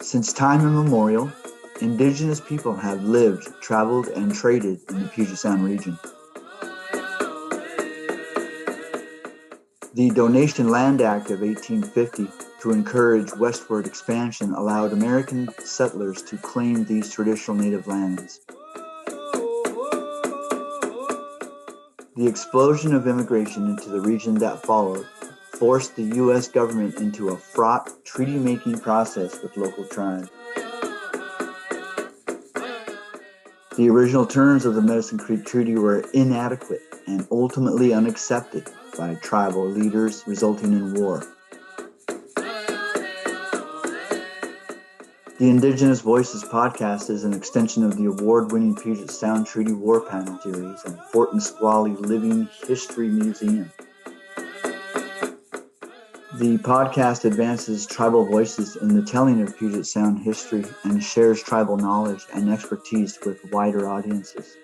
Since time immemorial, Indigenous people have lived, traveled, and traded in the Puget Sound region. The Donation Land Act of 1850, to encourage westward expansion, allowed American settlers to claim these traditional native lands. The explosion of immigration into the region that followed forced the U.S. government into a fraught treaty-making process with local tribes. The original terms of the Medicine Creek Treaty were inadequate and ultimately unaccepted by tribal leaders, resulting in war. The Indigenous Voices podcast is an extension of the award-winning Puget Sound Treaty War Panel series and Fort Nisqually Living History Museum. The podcast advances tribal voices in the telling of Puget Sound history and shares tribal knowledge and expertise with wider audiences.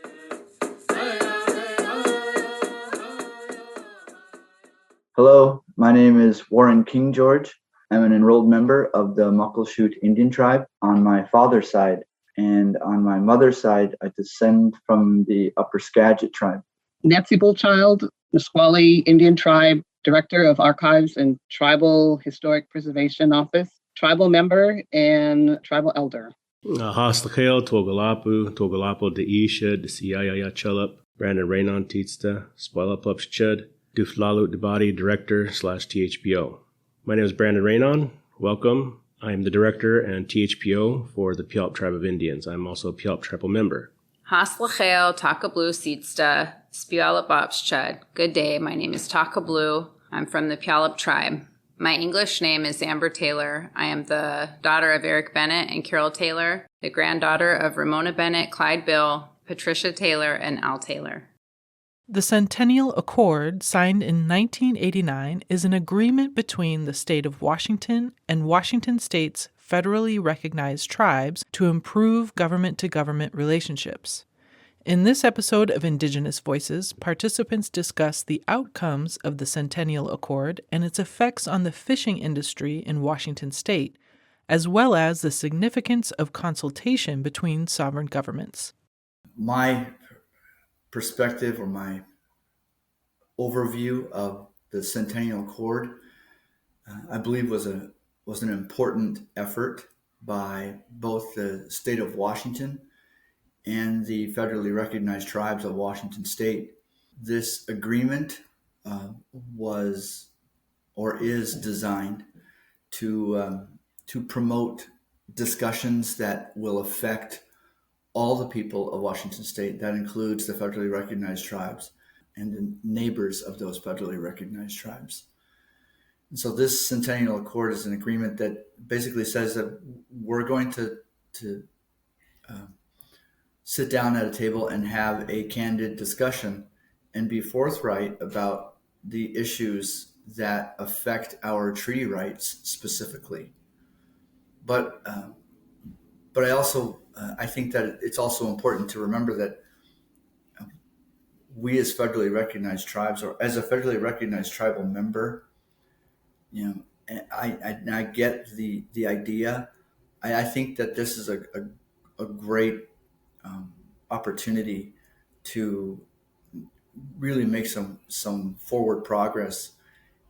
Hello, my name is Warren KingGeorge. I'm an enrolled member of the Muckleshoot Indian tribe on my father's side, and on my mother's side, I descend from the Upper Skagit tribe. Nettsie Bullchild, Nisqually Indian tribe, Director of Archives and Tribal Historic Preservation Office, tribal member and tribal elder. Haslachel, Togalapo, Deisha, Desiyaya Chulup, Brandon Reynon Titsta, Spalapups Chud, Duflalut Debati, Director / THPO. My name is Brandon Reynon. Welcome. I am the Director and THPO for the Puyallup Tribe of Indians. I'm also a Puyallup tribal member. Haslachel, Takablu Sitsta, Spalapups Chud. Good day. My name is Takablu. I'm from the Puyallup tribe. My English name is Amber Taylor. I am the daughter of Eric Bennett and Carol Taylor, the granddaughter of Ramona Bennett, Clyde Bill, Patricia Taylor, and Al Taylor. The Centennial Accord, signed in 1989, is an agreement between the state of Washington and Washington state's federally recognized tribes to improve government-to-government relationships. In this episode of Indigenous Voices, participants discuss the outcomes of the Centennial Accord and its effects on the fishing industry in Washington state, as well as the significance of consultation between sovereign governments. My perspective or my overview of the Centennial Accord, I believe was an important effort by both the state of Washington and the federally recognized tribes of Washington state. This agreement was or is designed to promote discussions that will affect all the people of Washington state. That includes the federally recognized tribes and the neighbors of those federally recognized tribes. And so this Centennial Accord is an agreement that basically says that we're going to sit down at a table and have a candid discussion and be forthright about the issues that affect our treaty rights specifically. But I also I think that it's also important to remember that we as federally recognized tribes, or as a federally recognized tribal member, I get the idea. I think that this is a great opportunity to really make some forward progress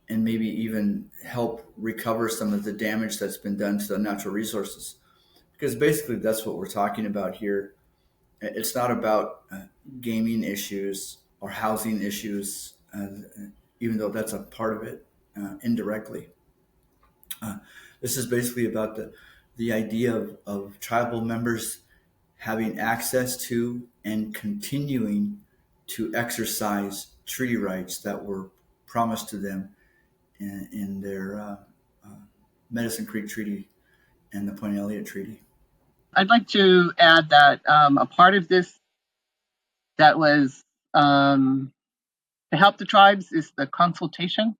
and maybe even help recover some of the damage that's been done to the natural resources. Because basically that's what we're talking about here. It's not about gaming issues or housing issues, even though that's a part of it indirectly. This is basically about the idea of tribal members having access to and continuing to exercise treaty rights that were promised to them in their Medicine Creek Treaty and the Point Elliott Treaty. I'd like to add that a part of this that was to help the tribes is the consultation,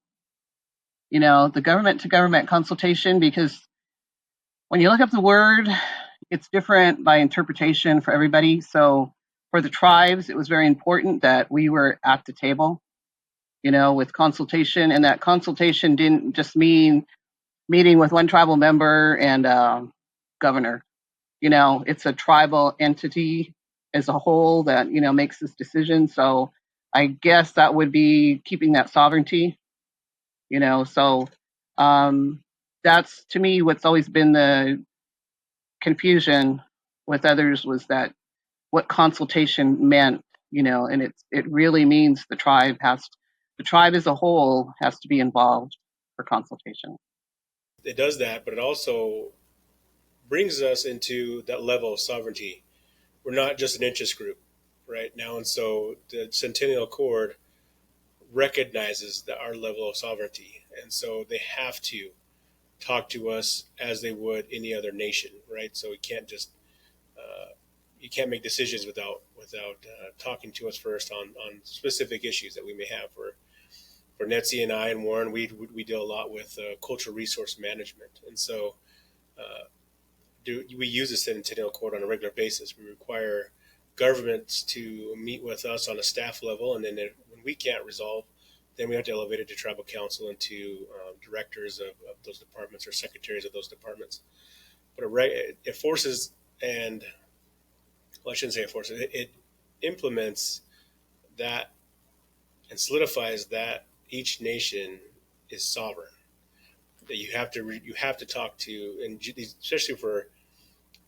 the government-to-government consultation, because when you look up the word, it's different by interpretation for everybody. So for the tribes, it was very important that we were at the table, with consultation, and that consultation didn't just mean meeting with one tribal member and governor. It's a tribal entity as a whole that, makes this decision. So I guess that would be keeping that sovereignty, so that's, to me, what's always been the confusion with others was that what consultation meant, and it really means the tribe as a whole has to be involved for consultation. It does that, but it also brings us into that level of sovereignty. We're not just an interest group right now, and so the Centennial Accord recognizes that our level of sovereignty, and so they have to talk to us as they would any other nation, right? So we can't just you can't make decisions without talking to us first on specific issues that we may have. For Nettsie and I and Warren, we deal a lot with cultural resource management, and so we use the Centennial Accord on a regular basis. We require governments to meet with us on a staff level, and then when we can't resolve, then we have to elevate it to tribal council and to directors of those departments or secretaries of those departments. But it forces and well, I shouldn't say it forces. It implements that and solidifies that each nation is sovereign. That you have to talk to, and especially for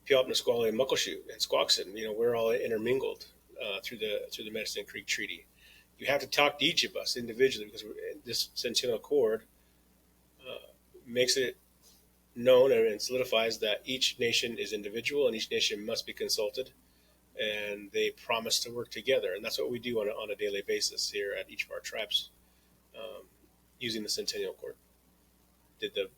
Puyallup, Nisqually, and Muckleshoot and Squaxin, we're all intermingled through the Medicine Creek Treaty. You have to talk to each of us individually because this Centennial Accord makes it known and solidifies that each nation is individual and each nation must be consulted, and they promise to work together. And that's what we do on a daily basis here at each of our tribes using the Centennial Accord. Did the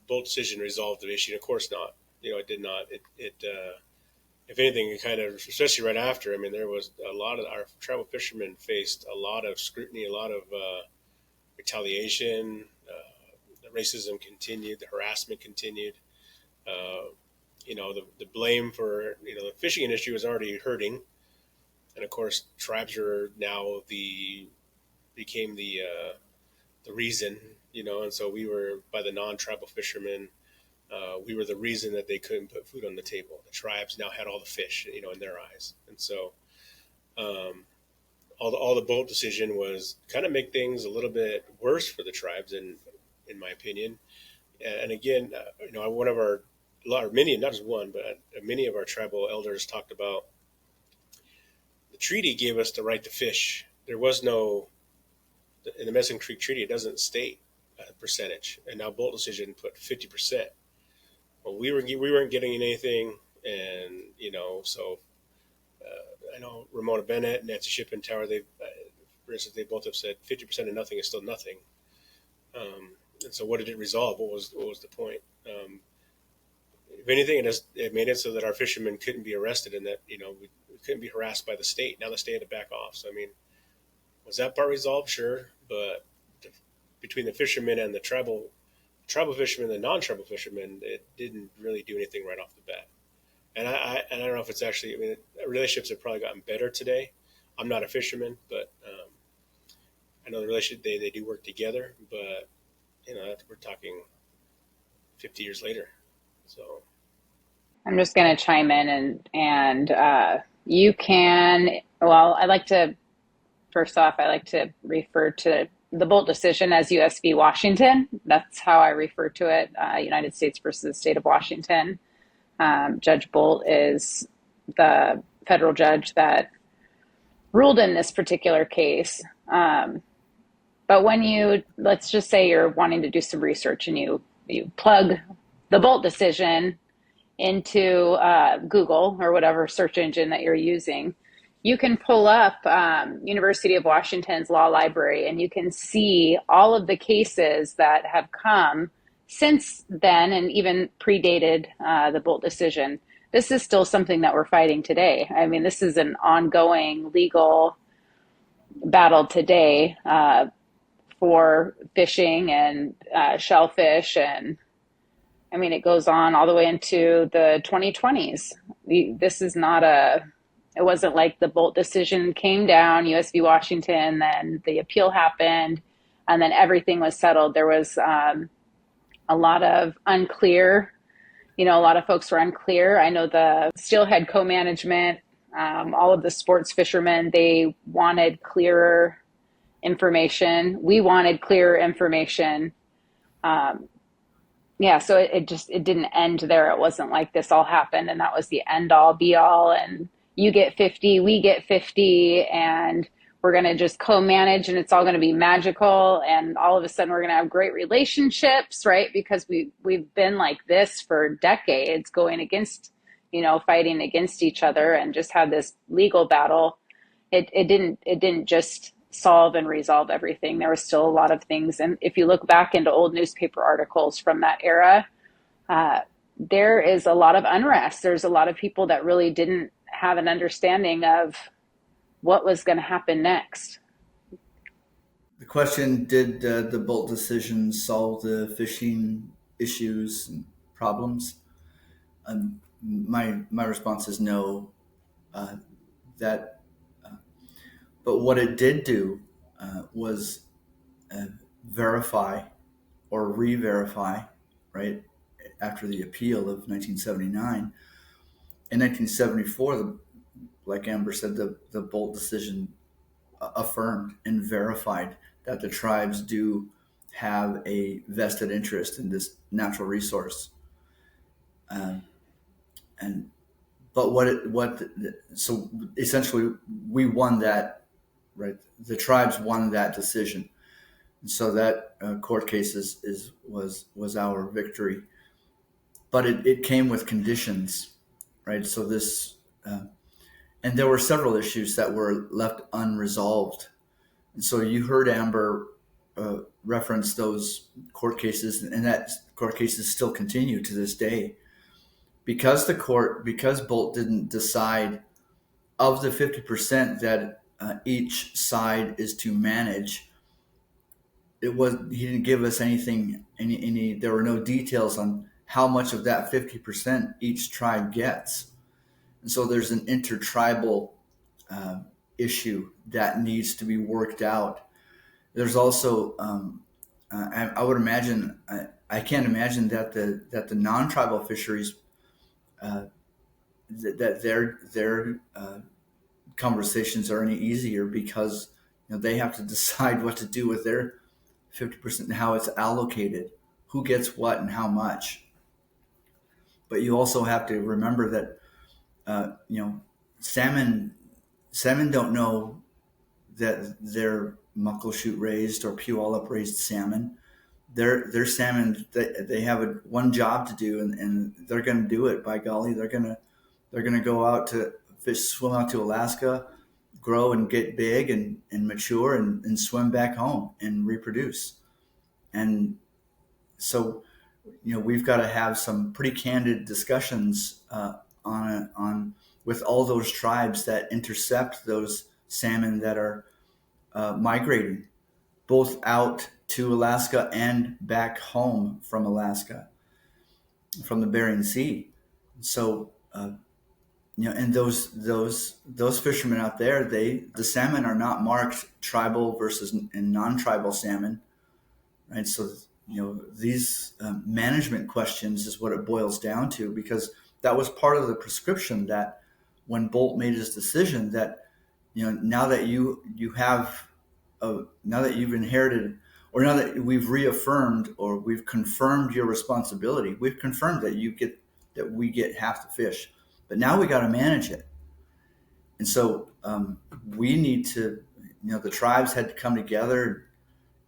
Bolt decision resolve the issue? Of course not. It did not. If anything, it kind of, especially right after, there was a lot of our tribal fishermen faced a lot of scrutiny, a lot of retaliation. The racism continued, the harassment continued. The blame for the fishing industry was already hurting, and of course, tribes are now became the reason, and so we were, by the non-tribal fishermen, we were the reason that they couldn't put food on the table. The tribes now had all the fish, in their eyes, and so all the Bolt decision was kind of make things a little bit worse for the tribes, in my opinion. And again, one of many, not just one, but many of our tribal elders talked about the treaty gave us the right to fish. There was no, in the Medicine Creek Treaty, it doesn't state a percentage, and now Bolt decision put 50%. Well, we weren't getting anything, and so I know Ramona Bennett and Nettsie Shipping Tower. For instance, they both have said 50% of nothing is still nothing. And so, what did it resolve? What was the point? If anything, it made it so that our fishermen couldn't be arrested, and that we couldn't be harassed by the state. Now the state had to back off. So was that part resolved? Sure, but between the fishermen and the tribal fishermen and the non-tribal fishermen, it didn't really do anything right off the bat. And I don't know if it's actually. Relationships have probably gotten better today. I'm not a fisherman, but I know the relationship they do work together. But we're talking 50 years later. So I'm just going to chime in and you can. Well, first off, I like to refer to the Bolt decision as US v. Washington. That's how I refer to it. United States versus the state of Washington. Judge Bolt is the federal judge that ruled in this particular case. But when let's just say you're wanting to do some research and you plug the Bolt decision into Google or whatever search engine that you're using, you can pull up University of Washington's law library, and you can see all of the cases that have come since then and even predated the Bolt decision. This is still something that we're fighting today. This is an ongoing legal battle today for fishing and shellfish, and it goes on all the way into the 2020s. This is not it wasn't like the Bolt decision came down, US v. Washington, then the appeal happened, and then everything was settled. There was a lot of unclear, a lot of folks were unclear. I know the Steelhead co-management, all of the sports fishermen, they wanted clearer information. We wanted clearer information. So it didn't end there. It wasn't like this all happened and that was the end all be all and you get 50, we get 50, and we're going to just co-manage and it's all going to be magical and all of a sudden we're going to have great relationships, right? Because we've been like this for decades, going against, fighting against each other and just had this legal battle. It didn't just solve and resolve everything. There was still a lot of things. And if you look back into old newspaper articles from that era, there is a lot of unrest. There's a lot of people that really didn't have an understanding of what was going to happen next. The question, did the Bolt decision solve the fishing issues and problems? My response is no. But what it did do was verify or re-verify, right, after the appeal of 1979. In 1974, like Amber said, the Bolt decision affirmed and verified that the tribes do have a vested interest in this natural resource. So essentially we won that, right? The tribes won that decision. And so that court case was our victory. But it came with conditions, right? So and there were several issues that were left unresolved. And so you heard Amber reference those court cases, and that court cases still continue to this day. Because Bolt didn't decide of the 50% that each side is to manage, he didn't give us anything, there were no details on how much of that 50% each tribe gets. And so there's an intertribal issue that needs to be worked out. There's also, I would imagine, I can't imagine that the non-tribal fisheries, that their conversations are any easier, because they have to decide what to do with their 50% and how it's allocated, who gets what and how much. But you also have to remember that salmon don't know that they're Muckleshoot raised or Puyallup raised salmon. They're salmon. They have one job to do, and they're going to do it. By golly, they're going to go out to fish, swim out to Alaska, grow and get big and mature, and swim back home and reproduce. And so, we've got to have some pretty candid discussions on with all those tribes that intercept those salmon that are migrating both out to Alaska and back home from Alaska, from the Bering Sea. So, and those fishermen out there, the salmon are not marked tribal versus and non-tribal salmon, right? So, these management questions is what it boils down to, because that was part of the prescription that when Bolt made his decision that, now that now that you've inherited, or now that we've reaffirmed or we've confirmed your responsibility, we've confirmed that we get half the fish, but now we got to manage it. And so we need to, the tribes had to come together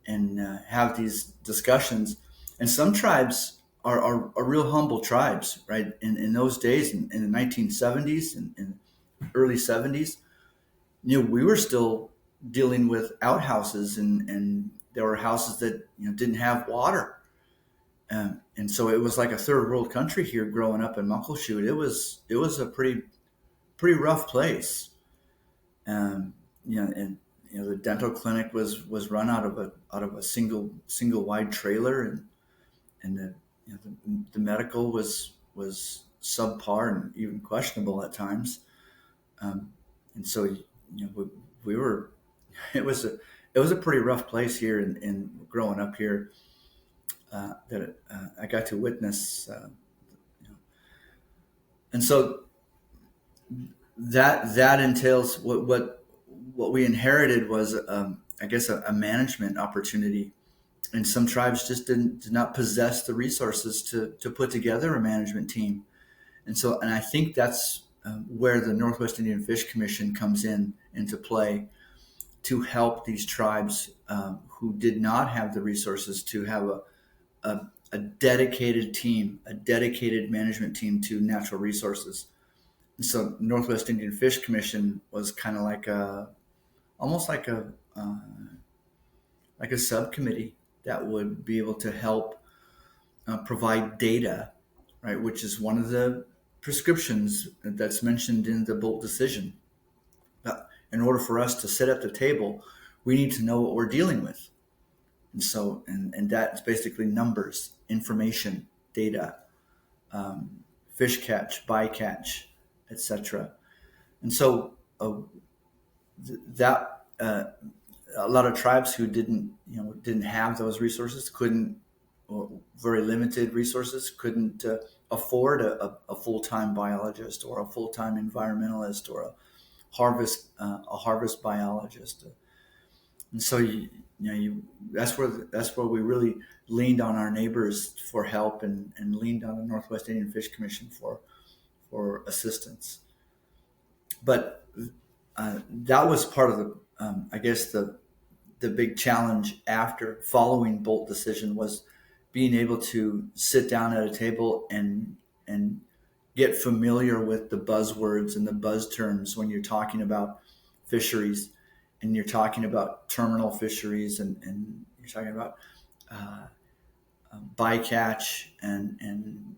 and have these discussions. And some tribes are real humble tribes, right? In those days, in the 1970s and early 70s, we were still dealing with outhouses, and there were houses that didn't have water, and so it was like a third world country here. Growing up in Muckleshoot, it was a pretty rough place. And the dental clinic was run out of a single wide trailer, and the medical was subpar and even questionable at times. And so we were. It was a pretty rough place here in growing up here, that I got to witness And so that entails what we inherited was, I guess, a management opportunity. And some tribes just did not possess the resources to put together a management team. And I think that's where the Northwest Indian Fish Commission comes into play, to help these tribes who did not have the resources to have a dedicated team, a dedicated management team to natural resources. And so Northwest Indian Fish Commission was kind of almost like a subcommittee that would be able to help provide data, right, which is one of the prescriptions that's mentioned in the Bolt decision. In order for us to sit at the table, we need to know what we're dealing with. And so, and that's basically numbers, information, data, fish catch, bycatch, etc. And so that a lot of tribes who didn't have those resources, couldn't, or very limited resources, couldn't afford a full-time biologist or a full-time environmentalist or a harvest biologist. And so that's where we really leaned on our neighbors for help, and leaned on the Northwest Indian Fish Commission for assistance. But that was part of the I guess the big challenge after following Bolt decision, was being able to sit down at a table and get familiar with the buzzwords and the buzz terms when you're talking about fisheries, and you're talking about terminal fisheries, and you're talking about bycatch, and and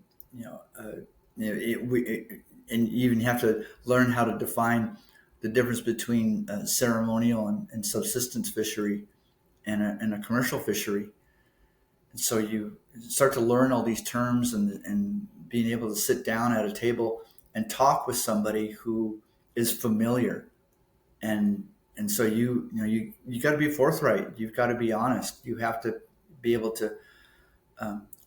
you even have to learn how to define the difference between ceremonial and subsistence fishery and a commercial fishery. And so you start to learn all these terms, and being able to sit down at a table and talk with somebody who is familiar. And so you got to be forthright. You've got to be honest. You have to be able to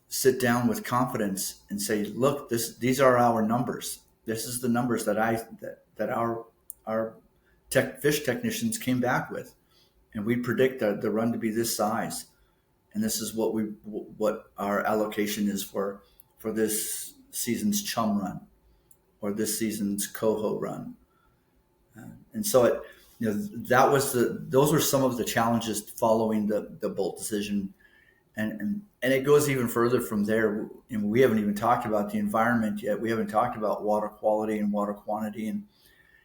sit down with confidence and say, look, these are our numbers. This is the numbers that our fish technicians came back with, and we predict the run to be this size, and this is what our allocation is for this season's chum run, or this season's coho run. And so those were some of the challenges following the Bolt decision, and it goes even further from there. And we haven't even talked about the environment yet. We haven't talked about water quality and water quantity, and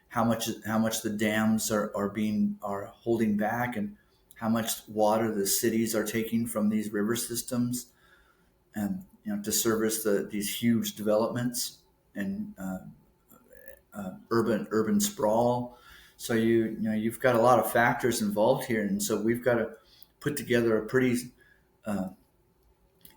how much the dams are holding back, and how much water the cities are taking from these river systems, and to service these huge developments and urban sprawl. So you've got a lot of factors involved here, and so we've got to put together a pretty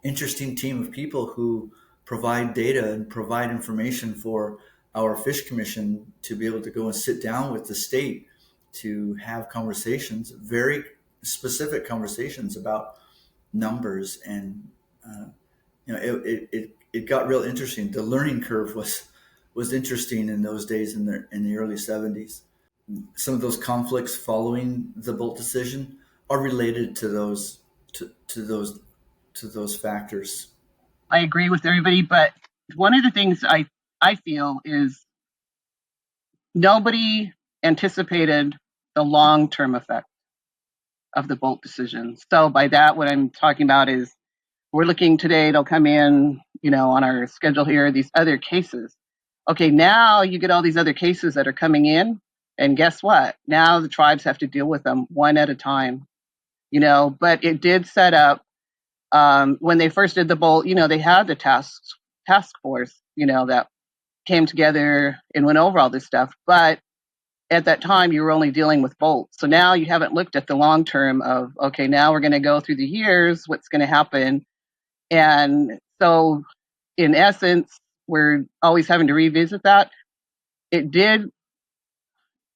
interesting team of people who provide data and provide information for our Fish Commission to be able to go and sit down with the state to have conversations, very specific conversations about numbers. And it got real interesting. The learning curve was interesting in those days, in the early 70s. Some of those conflicts following the Bolt decision are related to those factors. I agree with everybody, but one of the things I feel is nobody anticipated the long-term effect of the Bolt decision. So by that, what I'm talking about is, we're looking today, they'll come in, on our schedule here, these other cases. Okay, now you get all these other cases that are coming in, and guess what? Now the tribes have to deal with them one at a time, but it did set up, when they first did the Bolt, they had the task force, that came together and went over all this stuff. But at that time, you were only dealing with Bolt. So now you haven't looked at the long term of, okay, now we're going to go through the years, what's going to happen. And so in essence, we're always having to revisit that. It did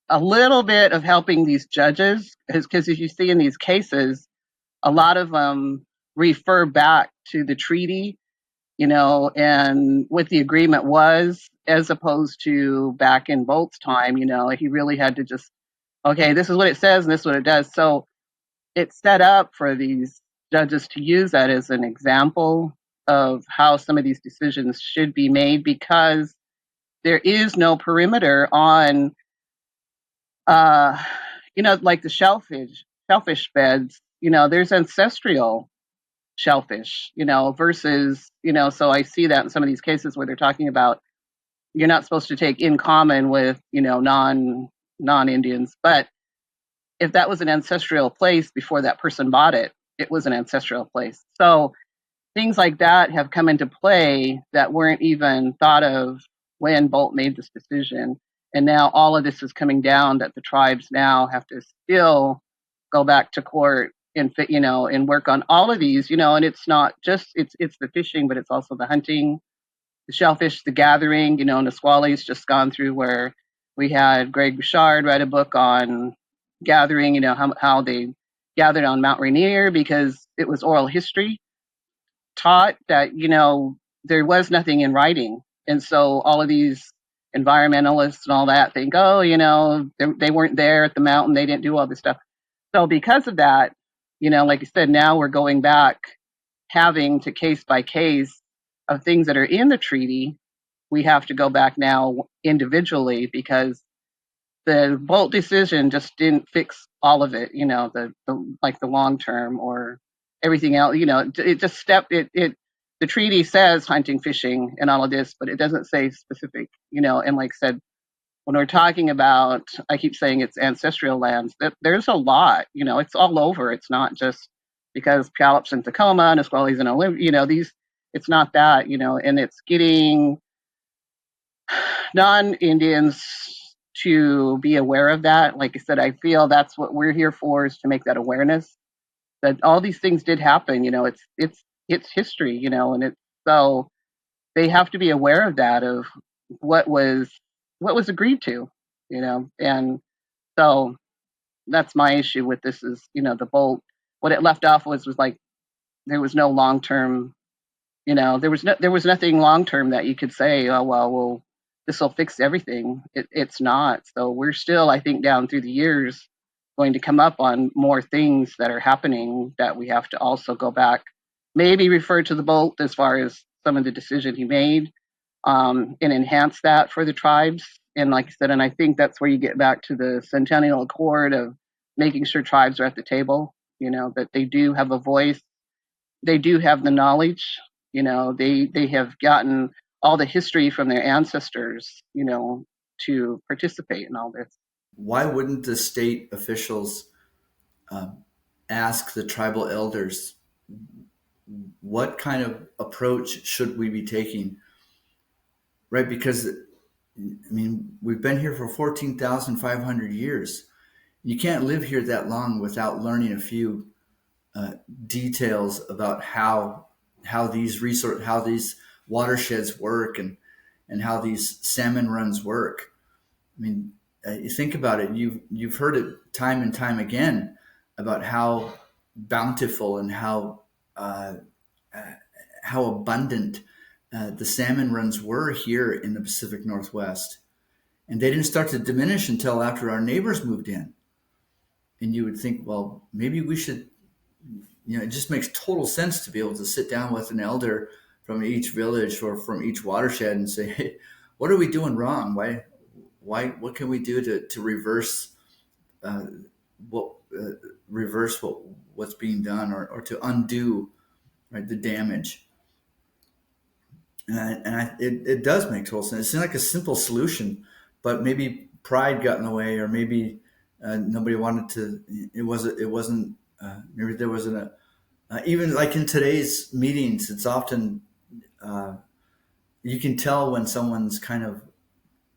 a little bit of helping these judges, because as you see in these cases, a lot of them refer back to the treaty, and what the agreement was. as opposed to back in Bolt's time, he really had to just, okay, this is what it says and this is what it does. So it's set up for these judges to use that as an example of how some of these decisions should be made, because there is no perimeter on, like the shellfish beds. There's ancestral shellfish, versus, so I see that in some of these cases where they're talking about you're not supposed to take in common with, non-Indians. But if that was an ancestral place before that person bought it, it was an ancestral place. So things like that have come into play that weren't even thought of when Bolt made this decision. And now all of this is coming down that the tribes now have to still go back to court and and work on all of these, and it's not just it's the fishing, but it's also the hunting, the shellfish, the gathering. Nisqually's just gone through where we had Greg Bouchard write a book on gathering, how they gathered on Mount Rainier, because it was oral history taught that, there was nothing in writing. And so all of these environmentalists and all that think, oh, they weren't there at the mountain, they didn't do all this stuff. So because of that, like you said, now we're going back, having to case by case of things that are in the treaty. We have to go back now individually, because the Bolt decision just didn't fix all of it, like the long term or everything else. It just the treaty says hunting, fishing, and all of this, but it doesn't say specific, and like I said, when we're talking about, I keep saying it's ancestral lands, that there's a lot, it's all over. It's not just because Puyallup's in Tacoma, Nisqually's in Olympia, it's not that, and it's getting non-Indians to be aware of that. Like I said, I feel that's what we're here for, is to make that awareness that all these things did happen. It's history, and it's, so they have to be aware of that, of what was agreed to, and so that's my issue with this is, the Bolt, what it left off was like there was no long term, there was nothing long term that you could say, oh well, this will fix everything. It's not. So we're still, I think, down through the years going to come up on more things that are happening that we have to also go back, maybe refer to the Bolt as far as some of the decision he made, and enhance that for the tribes. And like I said, and I think that's where you get back to the Centennial Accord of making sure tribes are at the table, that they do have a voice, they do have the knowledge, they have gotten all the history from their ancestors, to participate in all this. Why wouldn't the state officials ask the tribal elders, what kind of approach should we be taking? Right? Because, we've been here for 14,500 years. You can't live here that long without learning a few details about how these watersheds work, and how these salmon runs work. You think about it. You've heard it time and time again about how bountiful and how abundant the salmon runs were here in the Pacific Northwest, and they didn't start to diminish until after our neighbors moved in. And you would think, well, maybe we should. It just makes total sense to be able to sit down with an elder from each village or from each watershed and say, hey, what are we doing wrong? What can we do to reverse what's being done, or to undo, right, the damage? It does make total sense. It seems like a simple solution, but maybe pride got in the way, or maybe nobody wanted to. It wasn't. Maybe there wasn't even like in today's meetings. It's often you can tell when someone's kind of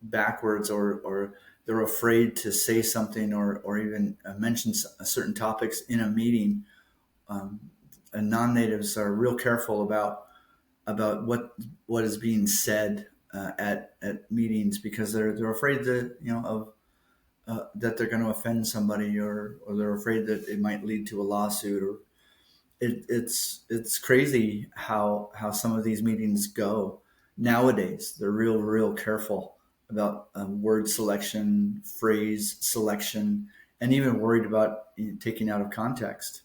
backwards, or they're afraid to say something, or even mention certain topics in a meeting. And non-natives are real careful about what is being said at meetings, because they're afraid that that they're going to offend somebody, or they're afraid that it might lead to a lawsuit. Or it's crazy how some of these meetings go. Nowadays, they're real careful about word selection, phrase selection, and even worried about taking out of context.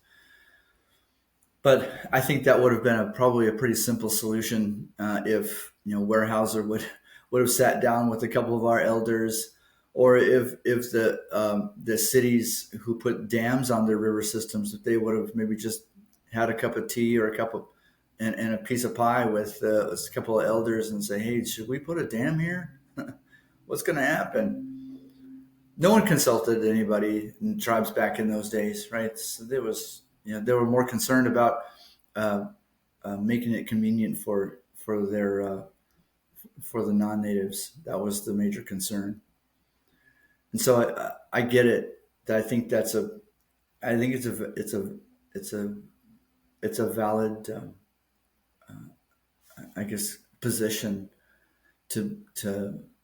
But I think that would have been probably a pretty simple solution if Weyerhaeuser would have sat down with a couple of our elders, or if the cities who put dams on their river systems, if they would have maybe just had a cup of tea or a cup of and a piece of pie with a couple of elders and say, hey, should we put a dam here? What's going to happen? No one consulted anybody in tribes back in those days, right? So there was, they were more concerned about making it convenient for their for the non-natives. That was the major concern. And so I get it. I think it's a valid I guess position to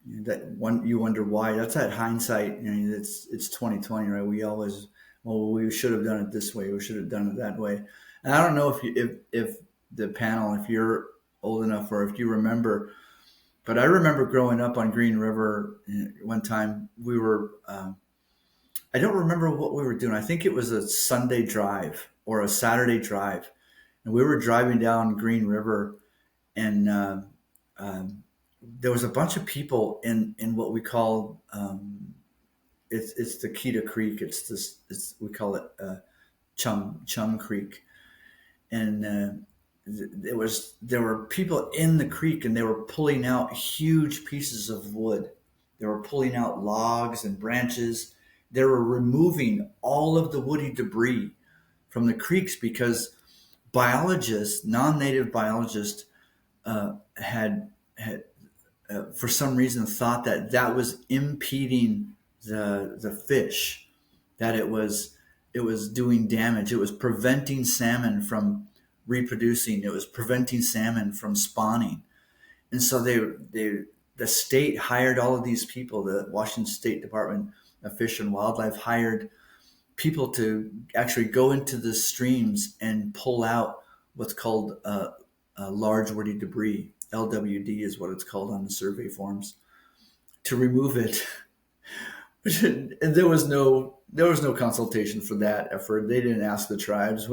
that one. You wonder why. That's that hindsight. It's 2020, right? We always, we should have done it this way. We should have done it that way. And I don't know if the panel, if you're old enough or if you remember, but I remember growing up on Green River. One time we were, I don't remember what we were doing. I think it was a Sunday drive or a Saturday drive, and we were driving down Green River, and there was a bunch of people in what we call it's the Kita Creek. We call it Chum Creek, and there were people in the creek, and they were pulling out huge pieces of wood. They were pulling out logs and branches. They were removing all of the woody debris from the creeks because biologists, non-native biologists, had for some reason thought that was impeding the fish, that it was doing damage. It was preventing salmon from reproducing. It was preventing salmon from spawning. And so the state hired all of these people. The Washington State Department of Fish and Wildlife hired people to actually go into the streams and pull out what's called large woody debris. LWD is what it's called on the survey forms, to remove it. And there was no consultation for that effort. They didn't ask the tribes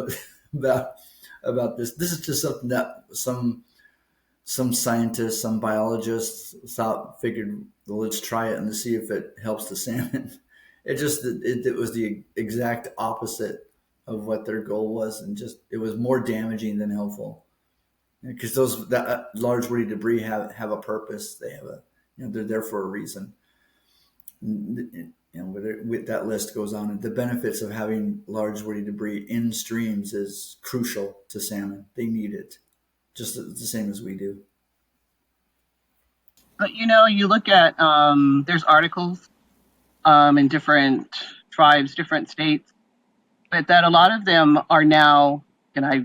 about this. This is just something that some scientists, some biologists figured, well, let's try it and see if it helps the salmon. It was the exact opposite of what their goal was, and it was more damaging than helpful. Because that large woody debris have a purpose. They have they're there for a reason. With that list goes on, and the benefits of having large woody debris in streams is crucial to salmon. They need it, just the same as we do. But you look at there's articles in different tribes, different states, but that a lot of them are now, and I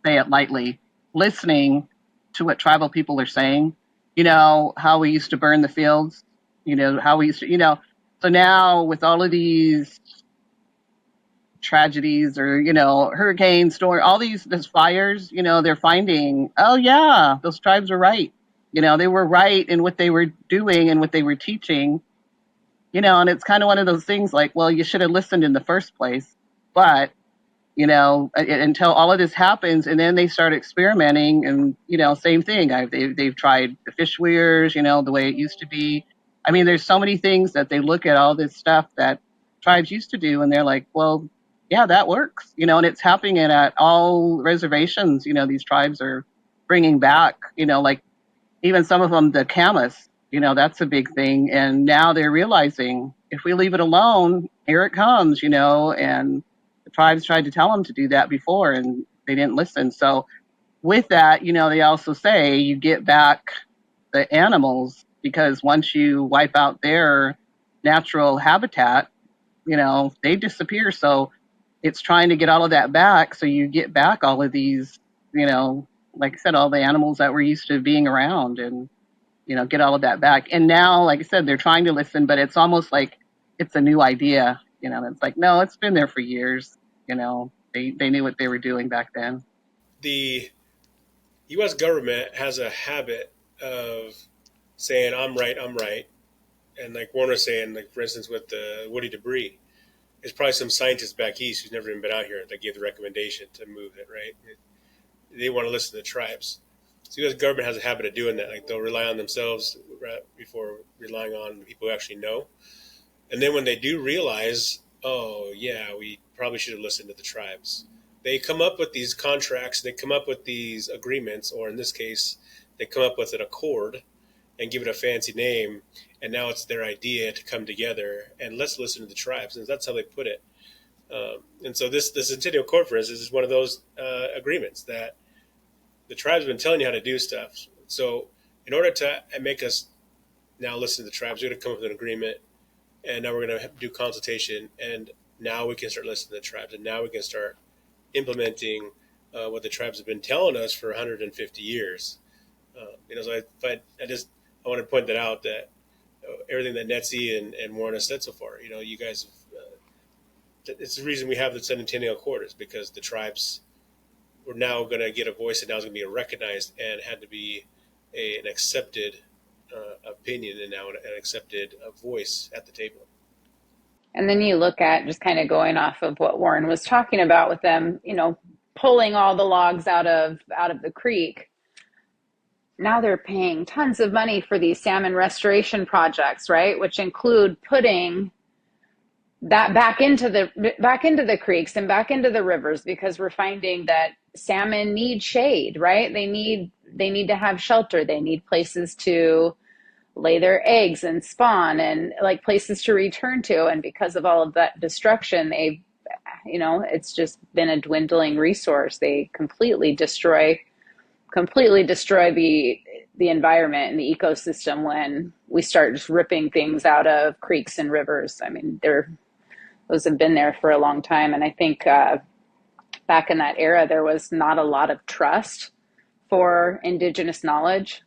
say it lightly, listening to what tribal people are saying. How we used to burn the fields, how we used to, so now with all of these tragedies or, hurricanes, storm, all these fires, they're finding, oh yeah, those tribes are right. They were right in what they were doing and what they were teaching, and it's kind of one of those things like, well, you should have listened in the first place, but until all of this happens, and then they start experimenting, and same thing. They've tried the fish weirs, the way it used to be. I mean, there's so many things that they look at all this stuff that tribes used to do, and they're like, well, yeah, that works, and it's happening at all reservations. These tribes are bringing back, like even some of them, the camas, that's a big thing, and now they're realizing if we leave it alone, here it comes, and the tribes tried to tell them to do that before, and they didn't listen. So with that, they also say you get back the animals, because once you wipe out their natural habitat, they disappear. So it's trying to get all of that back. So you get back all of these, like I said, all the animals that were used to being around, and, get all of that back. And now, like I said, they're trying to listen, but it's almost like it's a new idea. It's like, no, it's been there for years. They knew what they were doing back then. The U.S. government has a habit of saying I'm right, and like Warren was saying, like for instance with the woody debris, there's probably some scientists back east who's never even been out here that gave the recommendation to move it. Right? They want to listen to the tribes. So the U.S. government has a habit of doing that. Like they'll rely on themselves before relying on people who actually know. And then when they do realize, oh yeah, we probably should have listened to the tribes, they come up with these contracts, they come up with these agreements, or in this case, they come up with an accord and give it a fancy name. And now it's their idea to come together and let's listen to the tribes. And that's how they put it. And so this Centennial Accord, for instance, is one of those agreements that the tribes have been telling you how to do stuff. So in order to make us now listen to the tribes, we're going to come up with an agreement, and now we're going to do consultation, and now we can start listening to the tribes, and now we can start implementing what the tribes have been telling us for 150 years. So I want to point that out, that everything that Nettsie and Warren has said so far, you guys have, it's the reason we have the Centennial Accord is because the tribes were now going to get a voice, and now it's going to be recognized and had to be an accepted opinion, and now an accepted voice at the table. And then you look at, just kind of going off of what Warren was talking about with them, pulling all the logs out of the creek. Now they're paying tons of money for these salmon restoration projects, right? Which include putting that back into the creeks and back into the rivers, because we're finding that salmon need shade, right? They need to have shelter. They need places to lay their eggs and spawn, and like places to return to. And because of all of that destruction, it's just been a dwindling resource. They completely destroy the environment and the ecosystem when we start just ripping things out of creeks and rivers. I mean, those have been there for a long time. And I think back in that era, there was not a lot of trust for Indigenous knowledge.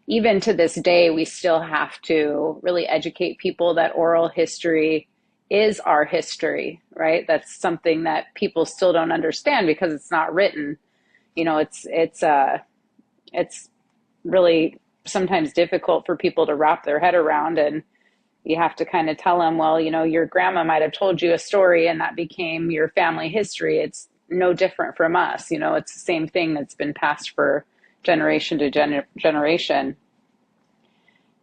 Even to this day, we still have to really educate people that oral history is our history, right? That's something that people still don't understand because it's not written. It's really sometimes difficult for people to wrap their head around, and you have to kind of tell them, well, your grandma might have told you a story and that became your family history. It's no different from us. It's the same thing that's been passed for generation to generation.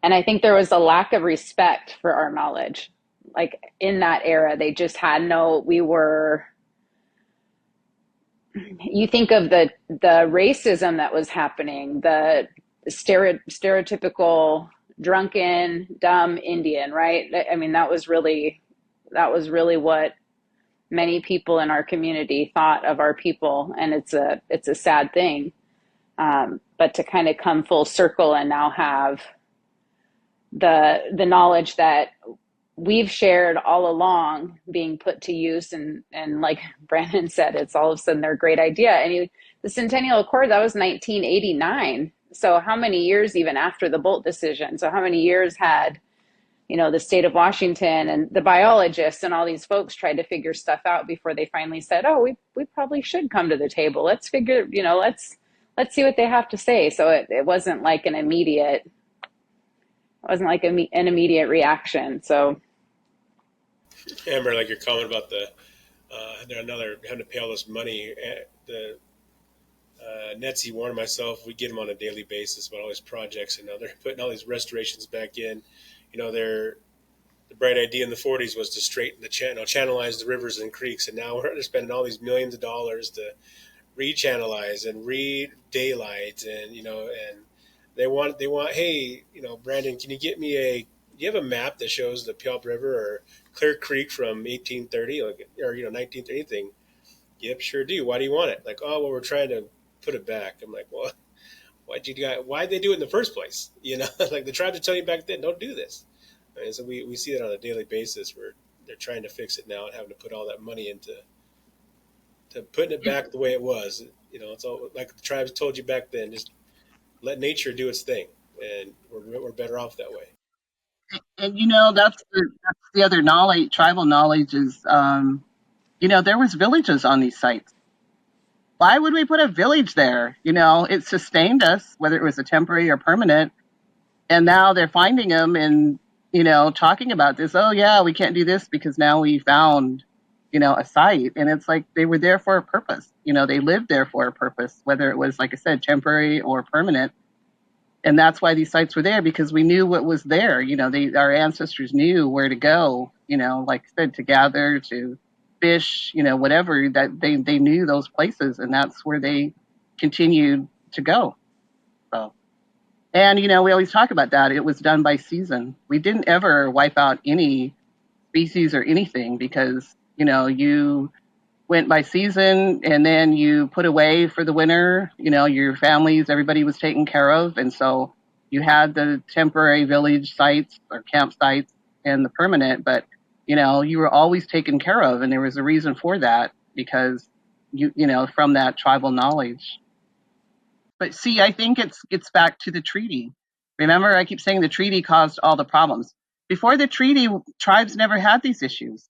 And I think there was a lack of respect for our knowledge. Like in that era, they just had you think of the racism that was happening, the stereotypical drunken, dumb Indian, right? I mean, that was really what many people in our community thought of our people. And it's a sad thing. But to kind of come full circle and now have the knowledge that we've shared all along being put to use, and like Brandon said, it's all of a sudden their great idea. And the Centennial Accord, that was 1989. So how many years even after the Bolt decision? So how many years had the state of Washington and the biologists and all these folks tried to figure stuff out before they finally said, oh, we probably should come to the table. Let's figure, let's see what they have to say. So it wasn't like an immediate reaction. So Amber, like your comment about they're having to pay all this money. The Nettsie, Warren, and myself, we get them on a daily basis about all these projects, and now they're putting all these restorations back in. The bright idea in the 40s was to straighten the channelize the rivers and creeks, and now they're spending all these millions of dollars to rechannelize and re-daylight, and and they want, hey, Brandon, can you get me do you have a map that shows the Puyallup River or Clear Creek from 1830 or 1930 anything? Yep, sure do. Why do you want it? Like, oh, well, we're trying to put it back. I'm like, well, why'd they do it in the first place? Like the tribes are telling you back then, don't do this. And so we see that on a daily basis where they're trying to fix it now and having to put all that money into putting it back the way it was. It's all like the tribes told you back then, just let nature do its thing, and we're better off that way. And that's the other knowledge, tribal knowledge is, there was villages on these sites. why would we put a village there? It sustained us, whether it was a temporary or permanent. And now they're finding them and, talking about this. Oh, yeah, we can't do this because now we found, a site. And it's like they were there for a purpose. They lived there for a purpose, whether it was, like I said, temporary or permanent. And that's why these sites were there, because we knew what was there. Our ancestors knew where to go, like I said, to gather, to fish, whatever, that they knew those places, and that's where they continued to go. So, and, we always talk about that. It was done by season. We didn't ever wipe out any species or anything because, you went by season and then you put away for the winter, your families, everybody was taken care of. And so you had the temporary village sites or campsites and the permanent, but, you were always taken care of. And there was a reason for that because from that tribal knowledge. But see, I think it gets back to the treaty. Remember, I keep saying the treaty caused all the problems. Before the treaty, tribes never had these issues.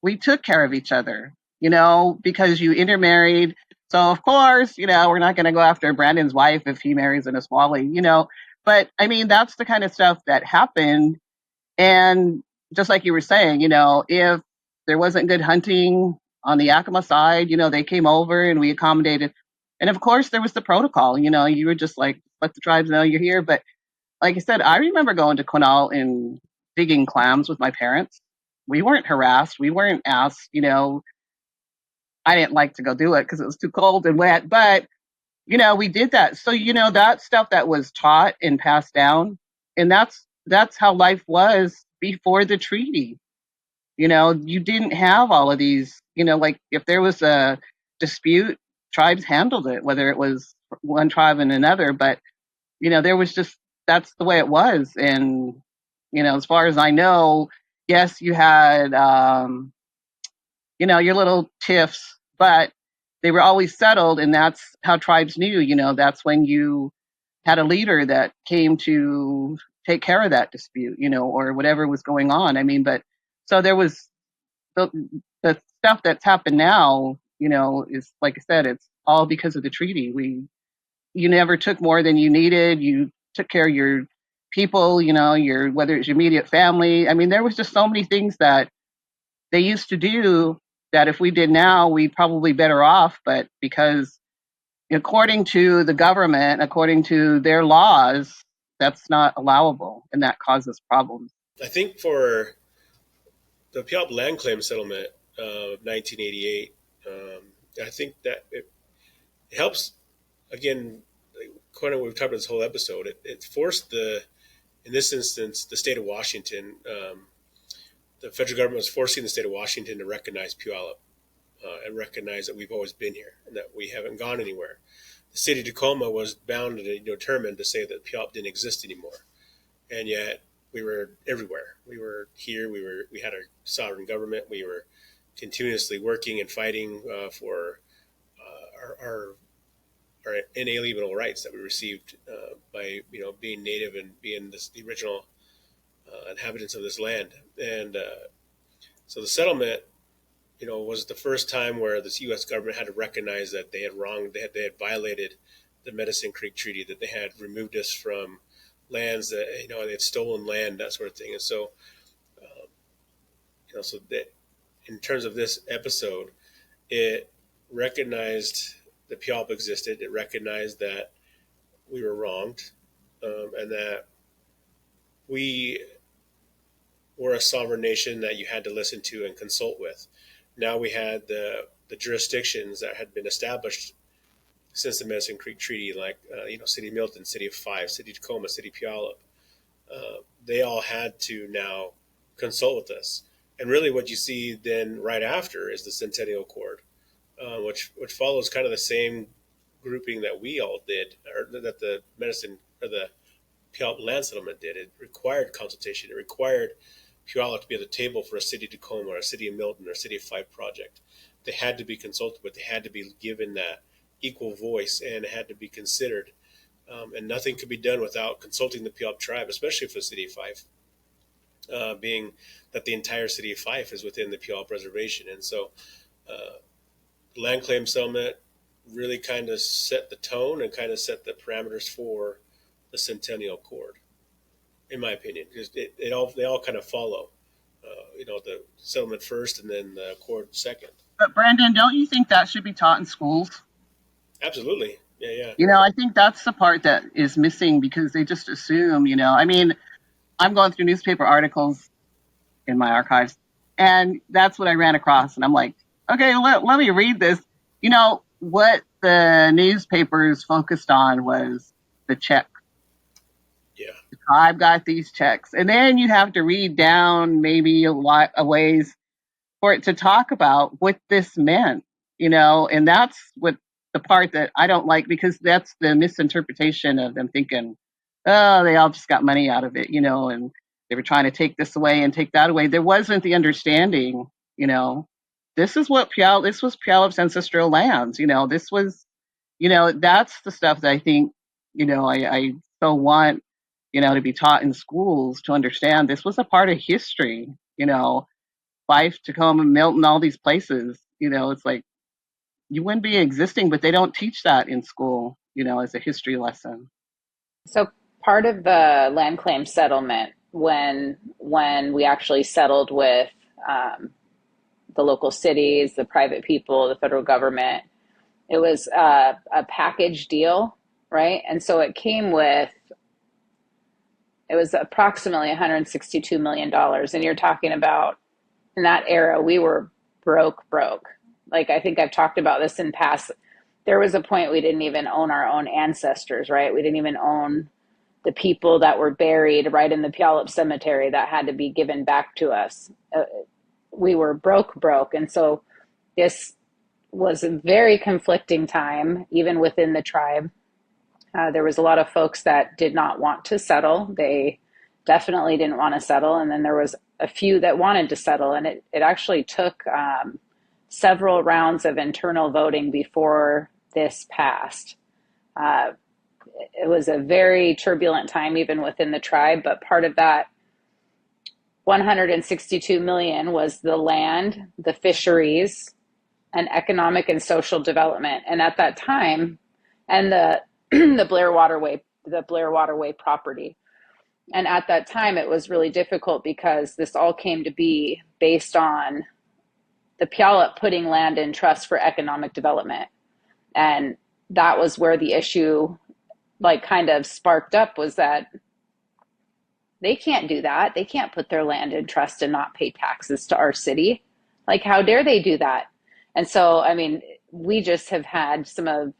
We took care of each other, because you intermarried. So of course, we're not going to go after Brandon's wife if he marries a Nisqually, but I mean, that's the kind of stuff that happened. And just like you were saying, if there wasn't good hunting on the Yakima side, they came over and we accommodated. And of course there was the protocol, you were just like, let the tribes know you're here. But like I said, I remember going to Quinault and digging clams with my parents. We weren't harassed. We weren't asked, I didn't like to go do it because it was too cold and wet, but, we did that. So, that stuff that was taught and passed down, and that's how life was before the treaty. You didn't have all of these, like if there was a dispute, tribes handled it, whether it was one tribe and another, but, there was just, that's the way it was. And, as far as I know, yes, you had, your little tiffs, but they were always settled. And that's how tribes knew, that's when you had a leader that came to take care of that dispute, or whatever was going on. I mean, but so there was the, the stuff that's happened now, is like I said, it's all because of the treaty. You never took more than you needed. You took care of your people, your, whether it's your immediate family. I mean, there was just so many things that they used to do that if we did now, we'd probably better off. But because according to the government, according to their laws, that's not allowable, and that causes problems. I think for the Puyallup land claim settlement of 1988, I think that it helps, again, kind of what we've talked about this whole episode, it forced in this instance, the state of Washington, the federal government was forcing the state of Washington to recognize Puyallup and recognize that we've always been here and that we haven't gone anywhere. The city of Tacoma was bound and determined to say that Puyallup didn't exist anymore. And yet we were everywhere. We were here. We had our sovereign government. We were continuously working and fighting for our inalienable rights that we received by being native and being the original inhabitants of this land. And so the settlement, was the first time where the U.S. government had to recognize that they had wronged, they had violated the Medicine Creek Treaty, that they had removed us from lands that they had stolen land, that sort of thing. And so, so that in terms of this episode, it recognized that Puyallup existed. It recognized that we were wronged, and that we were a sovereign nation that you had to listen to and consult with. Now we had the jurisdictions that had been established since the Medicine Creek Treaty, like City of Milton, City of Five, City of Tacoma, City of Puyallup. They all had to now consult with us. And really, what you see then right after is the Centennial Accord, which follows kind of the same grouping that we all did, or that the Medicine or the Puyallup land settlement did. It required consultation. It required Puyallup to be at the table for a City of Tacoma or a City of Milton or a City of Five project. They had to be consulted with. They had to be given that equal voice, and it had to be considered. And nothing could be done without consulting the Puyallup tribe, especially for the City of Fife, being that the entire City of Fife is within the Puyallup Reservation. And so land claim settlement really kind of set the tone and kind of set the parameters for the Centennial Accord, in my opinion, because they all kind of follow. The settlement first and then the accord second. But Brandon, don't you think that should be taught in schools? Absolutely. Yeah. I think that's the part that is missing because they just assume, I'm going through newspaper articles in my archives, and that's what I ran across. And I'm like, okay, let me read this. What the newspapers focused on was the check. Yeah. The tribe got these checks. And then you have to read down maybe a lot of ways for it to talk about what this meant, and that's what the part that I don't like, because that's the misinterpretation of them thinking, oh, they all just got money out of it, and they were trying to take this away and take that away. There wasn't the understanding, this is this was Puyallup's ancestral lands, this was, that's the stuff that I think, I so want, to be taught in schools to understand this was a part of history, Fife, Tacoma, Milton, all these places, it's like you wouldn't be existing, but they don't teach that in school, as a history lesson. So part of the land claim settlement, when we actually settled with the local cities, the private people, the federal government, it was a package deal, right? And so it was approximately $162 million. And you're talking about, in that era, we were broke. Like, I think I've talked about this in past. There was a point we didn't even own our own ancestors, right? We didn't even own the people that were buried right in the Puyallup cemetery that had to be given back to us. We were broke. And so this was a very conflicting time, even within the tribe. There was a lot of folks that did not want to settle. They definitely didn't want to settle. And then there was a few that wanted to settle. And it actually took several rounds of internal voting before this passed. It was a very turbulent time, even within the tribe. But part of that $162 million was the land, the fisheries, and economic and social development. And at that time, and the the Blair Waterway property. And at that time, it was really difficult because this all came to be based on the Puyallup putting land in trust for economic development. And that was where the issue kind of sparked up, was that they can't do that. They can't put their land in trust and not pay taxes to our city. How dare they do that? And so, we just have had some of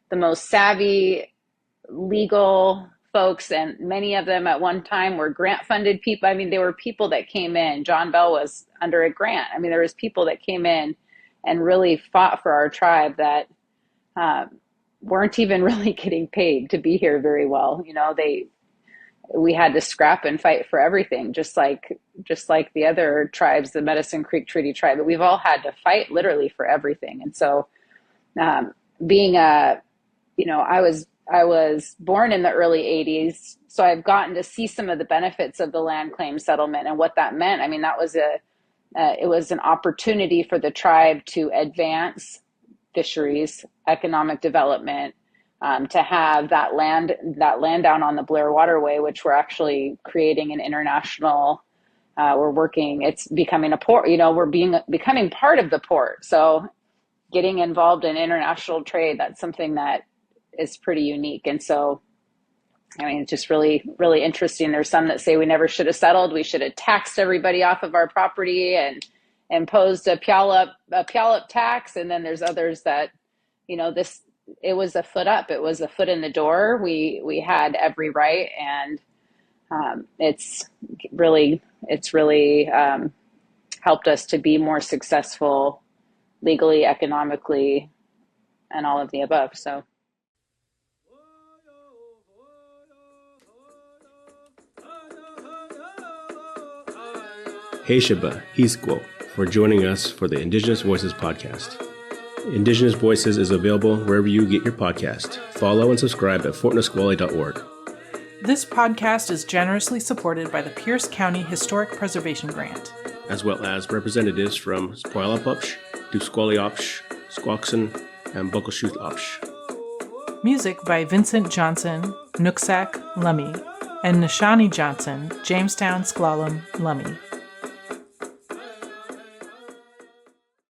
the most savvy legal folks, and many of them at one time were grant funded people. There were people that came in. John Bell was under a grant. There was people that came in and really fought for our tribe that weren't even really getting paid to be here very well. We had to scrap and fight for everything, just like the other tribes, the Medicine Creek Treaty Tribe. But we've all had to fight literally for everything. And so, I was born in the early 80s, so I've gotten to see some of the benefits of the land claim settlement and what that meant. That was it was an opportunity for the tribe to advance fisheries, economic development, to have that land down on the Blair Waterway, which we're actually creating an international. It's becoming a port. We're becoming part of the port. So getting involved in international trade, that's something that is pretty unique. And so, it's just really, really interesting. There's some that say we never should have settled. We should have taxed everybody off of our property and imposed a Puyallup tax. And then there's others that, it was a foot up. It was a foot in the door. We had every right. And it's really helped us to be more successful legally, economically, and all of the above. So. Hey Shaba, Hisquo, for joining us for the Indigenous Voices podcast. Indigenous Voices is available wherever you get your podcast. Follow and subscribe at fortnisqually.org. This podcast is generously supported by the Pierce County Historic Preservation Grant, as well as representatives from Puyallup, Nisqually, Squaxin, and Bullchild Opsh. Music by Vincent Johnson, Nooksack, Lummi, and Nishani Johnson, Jamestown Sklallam, Lummi.